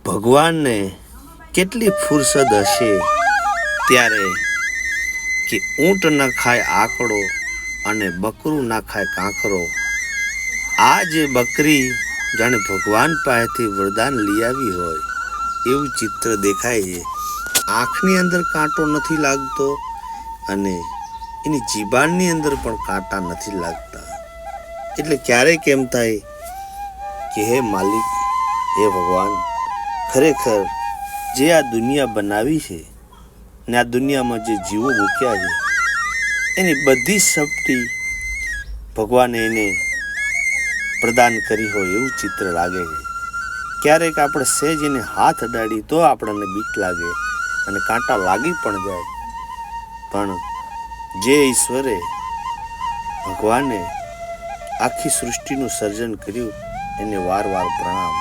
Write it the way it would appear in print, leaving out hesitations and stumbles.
ભગવાનને કેટલી ફુરસદ હશે ત્યારે કે ઊંટ ન ખાય આકડો અને બકરું ના ખાય કાંકરો. આ જે બકરી જાણે ભગવાન પાસેથી વરદાન લઈ આવી હોય એવું ચિત્ર દેખાય છે. આંખની અંદર કાંટો નથી લાગતો અને એની જીભાની અંદર પણ કાંટા નથી લાગતા. એટલે ક્યારેક એમ થાય કે હે માલિક, હે ભગવાન, ખરેખર જે આ દુનિયા બનાવી છે ને આ દુનિયામાં જે જીવો મૂક્યા છે એની બધી શક્તિ ભગવાને એને પ્રદાન કરી હોય એવું ચિત્ર લાગે છે. ક્યારેક આપણે સહેજ એને હાથ અડાડી તો આપણને બીક લાગે અને કાંટા લાગી પણ જાય. પણ જે ઈશ્વરે ભગવાને આખી સૃષ્ટિનું સર્જન કર્યું એને વાર વાર પ્રણામ.